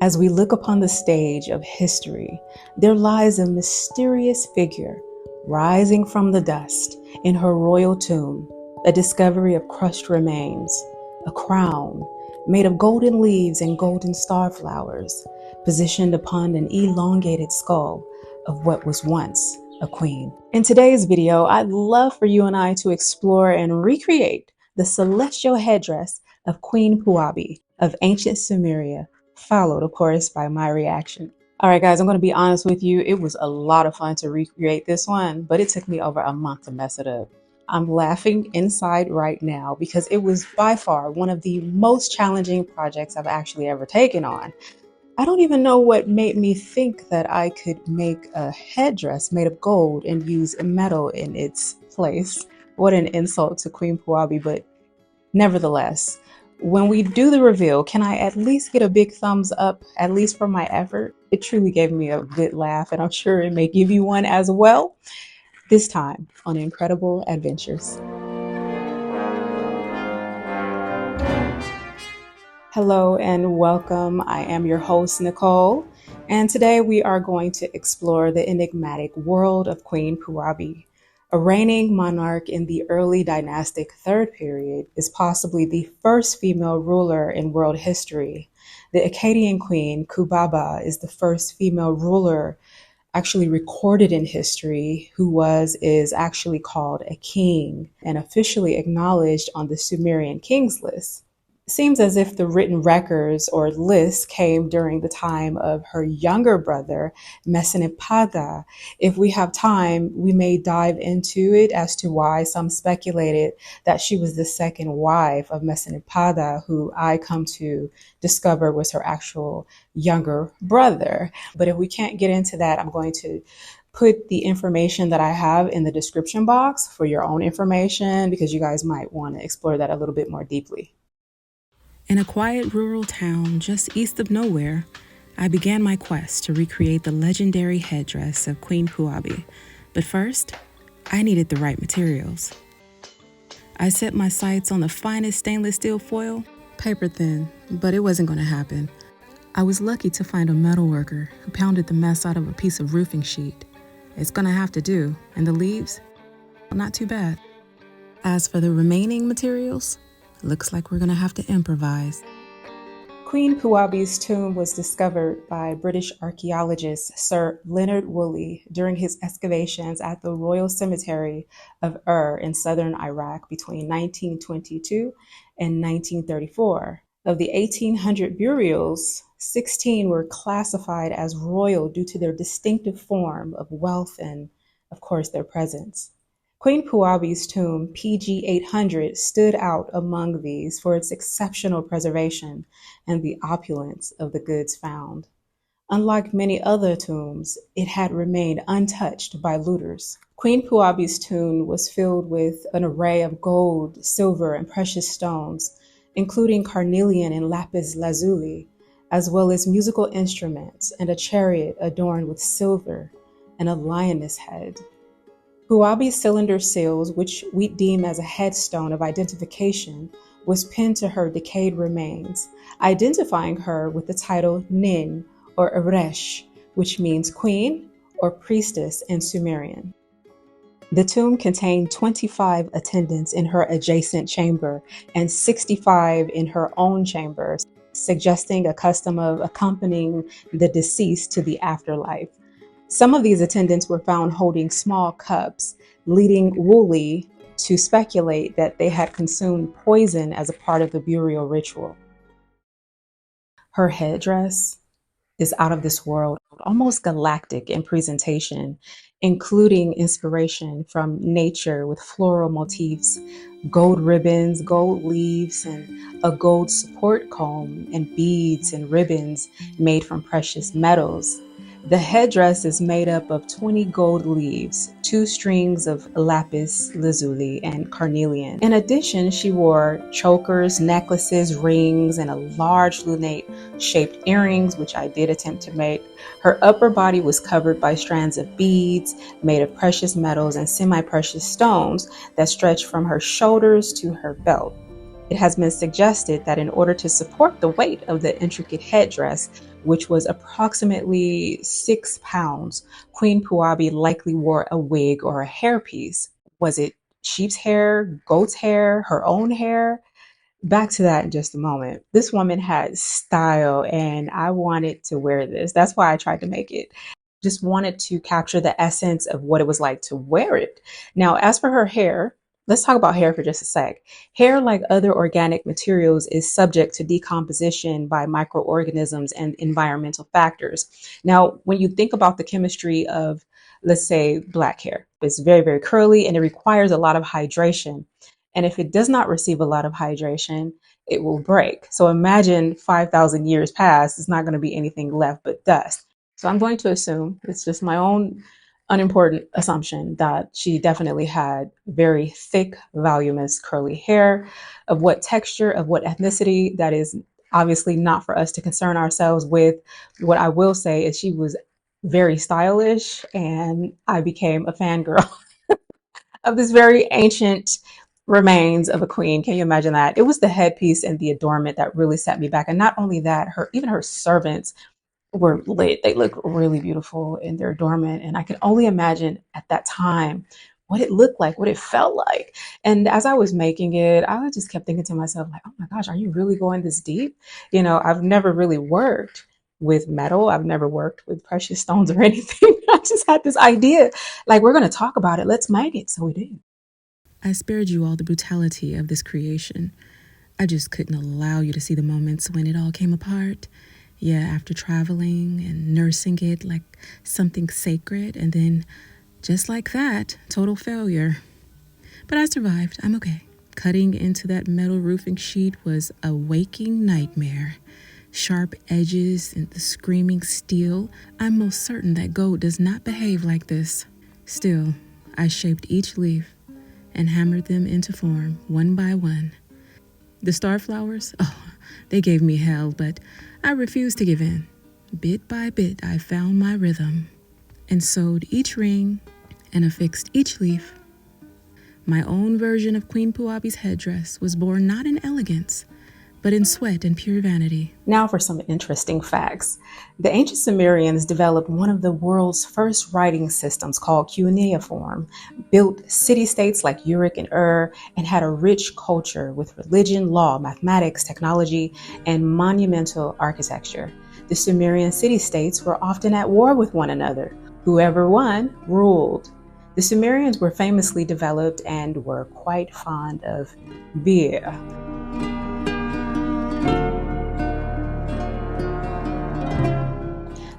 As we look upon the stage of history, there lies a mysterious figure rising from the dust in her royal tomb, a discovery of crushed remains, a crown made of golden leaves and golden star flowers, positioned upon an elongated skull of what was once a queen. In today's video, I'd love for you and I to explore and recreate the celestial headdress of Queen Puabi of ancient Sumeria, followed, of course, by my reaction. All right, guys, I'm going to be honest with you. It was a lot of fun to recreate this one, but it took me over a month to mess it up. I'm laughing inside right now because it was by far one of the most challenging projects I've actually ever taken on. I don't even know what made me think that I could make a headdress made of gold and use metal in its place. What an insult to Queen Puabi, but nevertheless, when we do the reveal, can I at least get a big thumbs up, at least for my effort? It truly gave me a good laugh, and I'm sure it may give you one as well, this time on Incredible Adventures. Hello and welcome. I am your host, Nicole, and today we are going to explore the enigmatic world of Queen Puabi. A reigning monarch in the early dynastic third period, is possibly the first female ruler in world history. The Akkadian queen, Kubaba, is the first female ruler actually recorded in history who is actually called a king and officially acknowledged on the Sumerian kings list. It seems as if the written records or lists came during the time of her younger brother, Meskalamdug. If we have time, we may dive into it as to why some speculated that she was the second wife of Meskalamdug, who I come to discover was her actual younger brother. But if we can't get into that, I'm going to put the information that I have in the description box for your own information, because you guys might want to explore that a little bit more deeply. In a quiet rural town just east of nowhere, I began my quest to recreate the legendary headdress of Queen Puabi. But first, I needed the right materials. I set my sights on the finest stainless steel foil, paper thin, but it wasn't going to happen. I was lucky to find a metalworker who pounded the mess out of a piece of roofing sheet. It's going to have to do, and the leaves, well, not too bad. As for the remaining materials, looks like we're gonna have to improvise. Queen Puabi's tomb was discovered by British archaeologist Sir Leonard Woolley during his excavations at the Royal Cemetery of in southern Iraq between 1922 and 1934. Of the 1,800 burials, 16 were classified as royal due to their distinctive form of wealth and, of course, their presence. Queen Puabi's tomb, PG 800, stood out among these for its exceptional preservation and the opulence of the goods found. Unlike many other tombs, it had remained untouched by looters. Queen Puabi's tomb was filled with an array of gold, silver, and precious stones, including carnelian and lapis-lazuli, as well as musical instruments and a chariot adorned with silver and a lioness head. Puabi's cylinder seals, which we deem as a headstone of identification, was pinned to her decayed remains, identifying her with the title Nin or Eresh, which means queen or priestess in Sumerian. The tomb contained 25 attendants in her adjacent chamber and 65 in her own chamber, suggesting a custom of accompanying the deceased to the afterlife. Some of these attendants were found holding small cups, leading Woolley to speculate that they had consumed poison as a part of the burial ritual. Her headdress is out of this world, almost galactic in presentation, including inspiration from nature with floral motifs, gold ribbons, gold leaves, and a gold support comb, and beads and ribbons made from precious metals. The headdress is made up of 20 gold leaves, 2 strings of lapis-lazuli and carnelian. In addition, she wore chokers, necklaces, rings, and a large lunate-shaped earrings, which I did attempt to make. Her upper body was covered by strands of beads made of precious metals and semi-precious stones that stretched from her shoulders to her belt. It has been suggested that in order to support the weight of the intricate headdress, which was approximately 6 pounds, Queen Puabi likely wore a wig or a hairpiece. Was it sheep's hair, goat's hair, her own hair? Back to that in just a moment. This woman had style, and I wanted to wear this. That's why I tried to make it. Just wanted to capture the essence of what it was like to wear it. Now, as for her hair, let's talk about hair for just a sec. Hair, like other organic materials, is subject to decomposition by microorganisms and environmental factors. Now, when you think about the chemistry of, let's say, black hair, it's very, very curly and it requires a lot of hydration. And if it does not receive a lot of hydration, it will break. So imagine 5,000 years past, it's not going to be anything left but dust. So I'm going to assume, it's just my own unimportant assumption, that she definitely had very thick, voluminous, curly hair. Of what texture, of what ethnicity, that is obviously not for us to concern ourselves with. What I will say is she was very stylish, and I became a fangirl of this very ancient remains of a queen. Can you imagine that? It was the headpiece and the adornment that really set me back. And not only that, even her servants were lit. They look really beautiful in their adornment. And I can only imagine at that time what it looked like, what it felt like. And as I was making it, I just kept thinking to myself, like, oh my gosh, are you really going this deep? I've never really worked with metal. I've never worked with precious stones or anything. I just had this idea, like, we're going to talk about it. Let's make it. So we did. I spared you all the brutality of this creation. I just couldn't allow you to see the moments when it all came apart. Yeah, after traveling and nursing it like something sacred, and then, just like that, total failure. But I survived. I'm okay. Cutting into that metal roofing sheet was a waking nightmare. Sharp edges and the screaming steel. I'm most certain that gold does not behave like this. Still, I shaped each leaf and hammered them into form, one by one. The starflowers, they gave me hell, but I refused to give in. Bit by bit, I found my rhythm and sewed each ring and affixed each leaf. My own version of Queen Puabi's headdress was born not in elegance, but in sweat and pure vanity. Now for some interesting facts. The ancient Sumerians developed one of the world's first writing systems called cuneiform, built city-states like Uruk and and had a rich culture with religion, law, mathematics, technology, and monumental architecture. The Sumerian city-states were often at war with one another. Whoever won ruled. The Sumerians were famously developed and were quite fond of beer.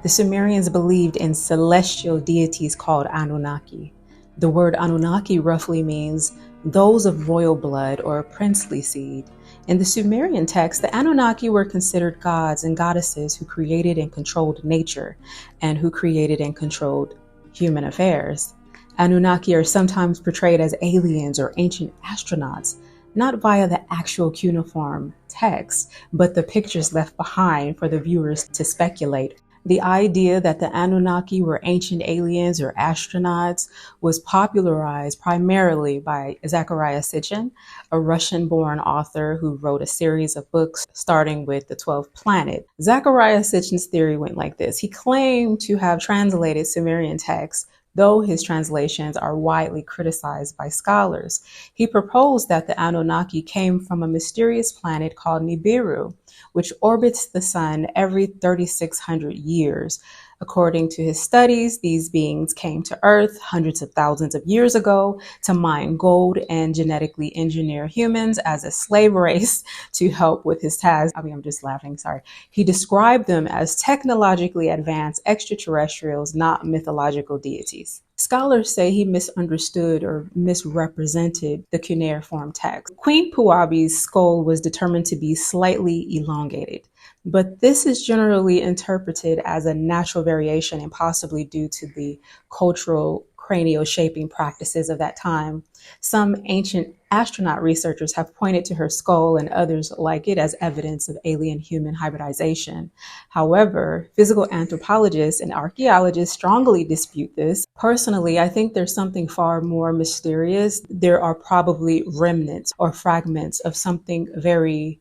The Sumerians believed in celestial deities called Anunnaki. The word Anunnaki roughly means those of royal blood or princely seed. In the Sumerian text, the Anunnaki were considered gods and goddesses who created and controlled nature, and who created and controlled human affairs. Anunnaki are sometimes portrayed as aliens or ancient astronauts, not via the actual cuneiform text, but the pictures left behind for the viewers to speculate. The idea that the Anunnaki were ancient aliens or astronauts was popularized primarily by Zecharia Sitchin, a Russian-born author who wrote a series of books starting with the 12th planet. Zecharia Sitchin's theory went like this. He claimed to have translated Sumerian texts, though his translations are widely criticized by scholars. He proposed that the Anunnaki came from a mysterious planet called Nibiru, which orbits the sun every 3,600 years. According to his studies, these beings came to Earth hundreds of thousands of years ago to mine gold and genetically engineer humans as a slave race to help with his task. I'm just laughing, sorry. He described them as technologically advanced extraterrestrials, not mythological deities. Scholars say he misunderstood or misrepresented the cuneiform text. Queen Puabi's skull was determined to be slightly elongated, but this is generally interpreted as a natural variation and possibly due to the cultural cranial shaping practices of that time. Some ancient astronaut researchers have pointed to her skull and others like it as evidence of alien-human hybridization. However, physical anthropologists and archaeologists strongly dispute this. Personally, I think there's something far more mysterious. There are probably remnants or fragments of something very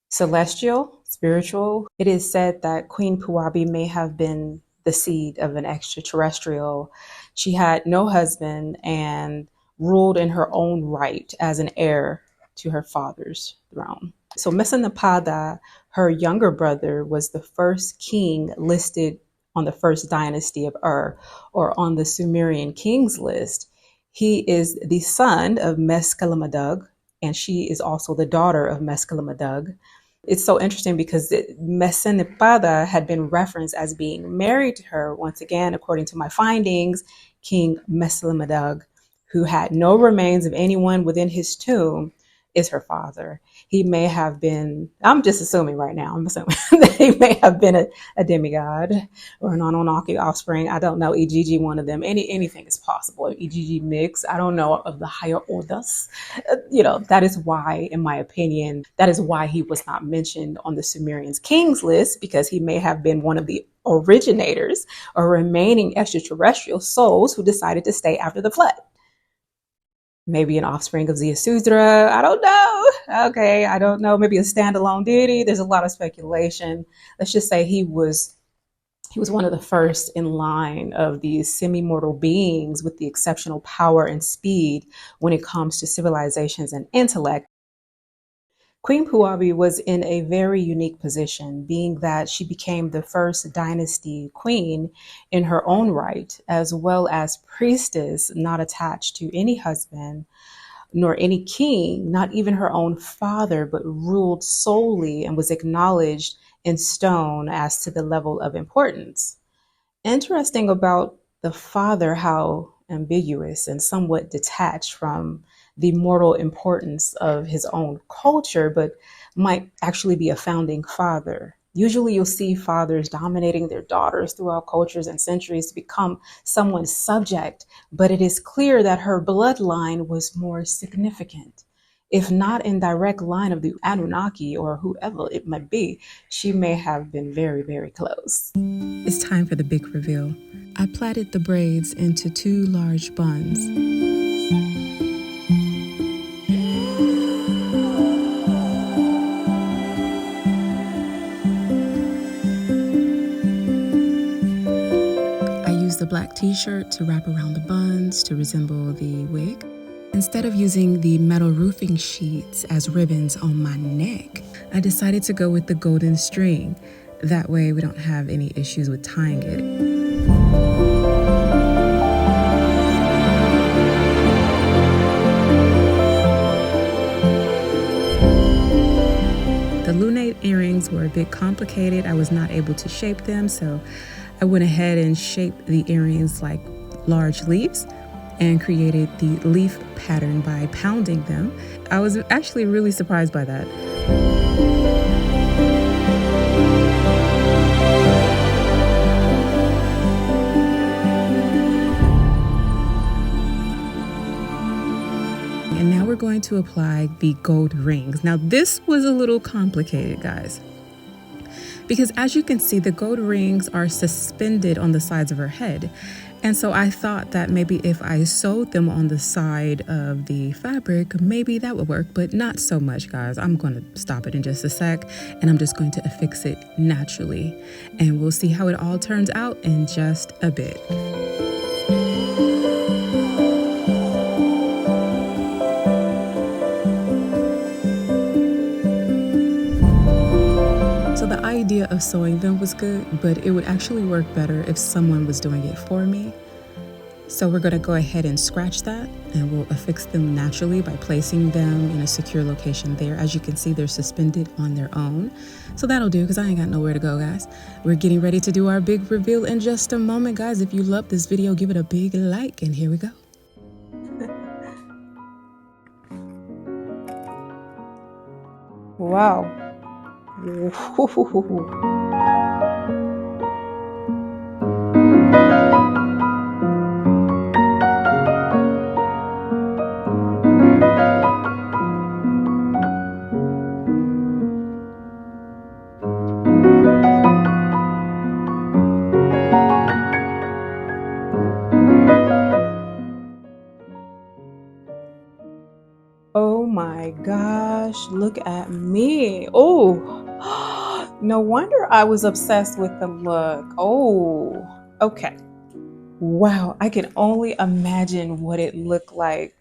celestial, spiritual. It is said that Queen Puabi may have been the seed of an extraterrestrial. She had no husband and ruled in her own right as an heir to her father's throne. So Mesopotamia, her younger brother, was the first king listed on the first dynasty of Ur, or on the Sumerian kings list. He is the son of Meskalamdug, and she is also the daughter of Meskalamdug. It's so interesting because Mesopotamia had been referenced as being married to her. Once again, according to my findings, King Meskalamdug, who had no remains of anyone within his tomb, is her father. He may have been, I'm just assuming right now, I'm assuming that he may have been a demigod or an Anunnaki offspring. I don't know, 𝒂💪💦💦, one of them. Anything is possible. 𒂂💪💦💦 mix, I don't know, of the higher orders. That is why, in my opinion, that is why he was not mentioned on the Sumerians kings list, because he may have been one of the originators or remaining extraterrestrial souls who decided to stay after the flood. Maybe an offspring of 𝒀💪💦💦, I don't know. Okay, I don't know. Maybe a standalone deity. There's a lot of speculation. Let's just say he was one of the first in line of these semi-mortal beings with the exceptional power and speed when it comes to civilizations and intellect. Queen Puabi was in a very unique position, being that she became the first dynasty queen in her own right, as well as priestess not attached to any husband, nor any king, not even her own father, but ruled solely and was acknowledged in stone as to the level of importance. Interesting about the father, how ambiguous and somewhat detached from the mortal importance of his own culture, but might actually be a founding father. Usually you'll see fathers dominating their daughters throughout cultures and centuries to become someone's subject, but it is clear that her bloodline was more significant. If not in direct line of the Anunnaki or whoever it might be, she may have been very, very close. It's time for the big reveal. I plaited the braids into 2 large buns. I used a black t-shirt to wrap around the buns to resemble the wig. Instead of using the metal roofing sheets as ribbons on my neck, I decided to go with the golden string. That way we don't have any issues with tying it. The lunate earrings were a bit complicated. I was not able to shape them, so I went ahead and shaped the earrings like large leaves and created the leaf pattern by pounding them. I was actually really surprised by that. And now we're going to apply the gold rings. Now this was a little complicated, guys, because as you can see, the gold rings are suspended on the sides of her head. And so I thought that maybe if I sewed them on the side of the fabric, maybe that would work, but not so much, guys. I'm going to stop it in just a sec, and I'm just going to affix it naturally. And we'll see how it all turns out in just a bit. The idea of sewing them was good, but it would actually work better if someone was doing it for me. So we're going to go ahead and scratch that, and we'll affix them naturally by placing them in a secure location there. As you can see, they're suspended on their own. So that'll do, because I ain't got nowhere to go, guys. We're getting ready to do our big reveal in just a moment, guys. If you love this video, give it a big like, and here we go. Wow. my gosh, look at me. Oh, no wonder I was obsessed with the look. Oh, okay. Wow, I can only imagine what it looked like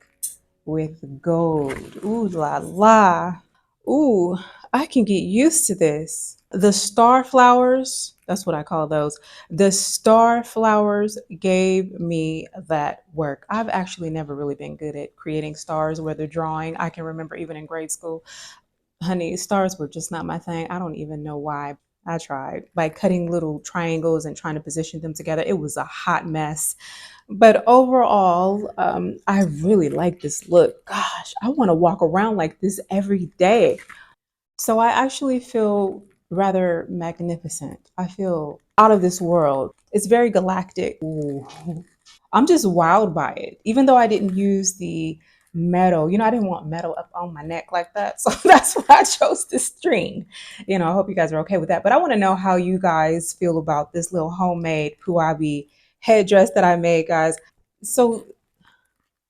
with gold. Ooh la la. Ooh, I can get used to this. The star flowers, that's what I call those. The star flowers gave me that work. I've actually never really been good at creating stars, whether drawing. I can remember even in grade school, honey, stars were just not my thing. I don't even know why. I tried by cutting little triangles and trying to position them together. It was a hot mess. But overall, I really like this look. Gosh, I want to walk around like this every day. So I actually feel rather magnificent. I feel out of this world. It's very galactic. Ooh. I'm just wowed by it. Even though I didn't use the metal, I didn't want metal up on my neck like that. So that's why I chose this string. I hope you guys are okay with that. But I want to know how you guys feel about this little homemade Puabi headdress that I made, guys. So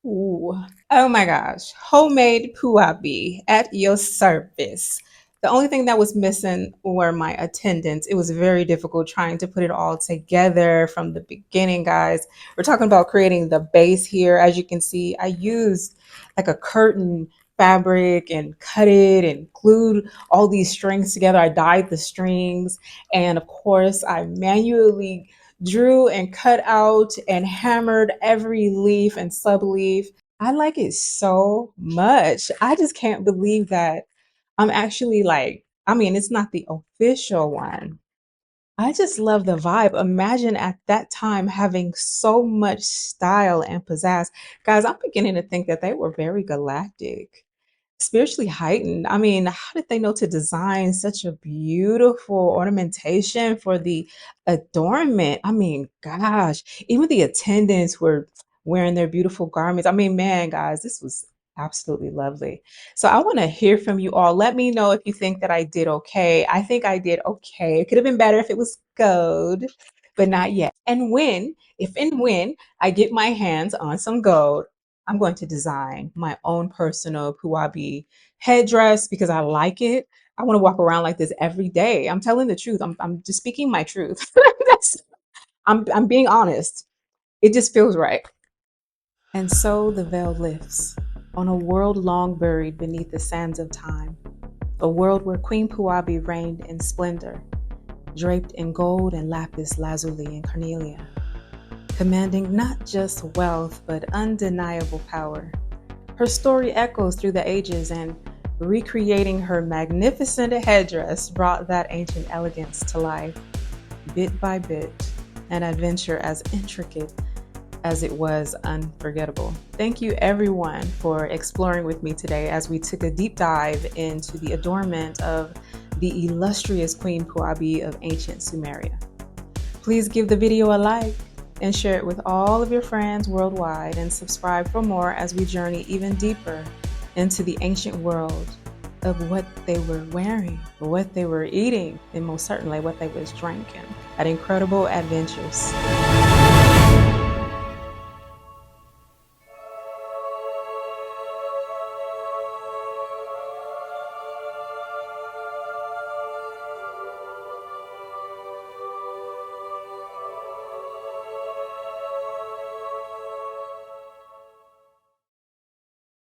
ooh. Oh my gosh. Homemade puabi at your service. The only thing that was missing were my attendants. It was very difficult trying to put it all together from the beginning, guys. We're talking about creating the base here. As you can see, I used like a curtain fabric and cut it and glued all these strings together. I dyed the strings. And of course, I manually drew and cut out and hammered every leaf and subleaf. I like it so much. I just can't believe that I'm actually like, I mean, it's not the official one. I just love the vibe. Imagine at that time having so much style and pizzazz. Guys, I'm beginning to think that they were very galactic, spiritually heightened. I mean, how did they know to design such a beautiful ornamentation for the adornment? I mean, gosh, even the attendants were wearing their beautiful garments. I mean, man, guys, this was absolutely lovely. So I want to hear from you all. Let me know if you think that I did okay. I think I did okay. It could have been better if it was gold, but not yet. And if and when I get my hands on some gold, I'm going to design my own personal Puabi headdress because I like it. I want to walk around like this every day. I'm telling the truth. I'm just speaking my truth. That's, I'm being honest. It just feels right. And so the veil lifts on a world long buried beneath the sands of time, a world where Queen Puabi reigned in splendor, draped in gold and lapis-lazuli and carnelian, commanding not just wealth but undeniable power. Her story echoes through the ages, and recreating her magnificent headdress brought that ancient elegance to life, bit by bit, an adventure as intricate as it was unforgettable. Thank you everyone for exploring with me today as we took a deep dive into the adornment of the illustrious Queen Puabi of ancient Sumeria. Please give the video a like and share it with all of your friends worldwide, and subscribe for more as we journey even deeper into the ancient world of what they were wearing, what they were eating, and most certainly what they was drinking at 𝒀💭🀊🆑 Adventures.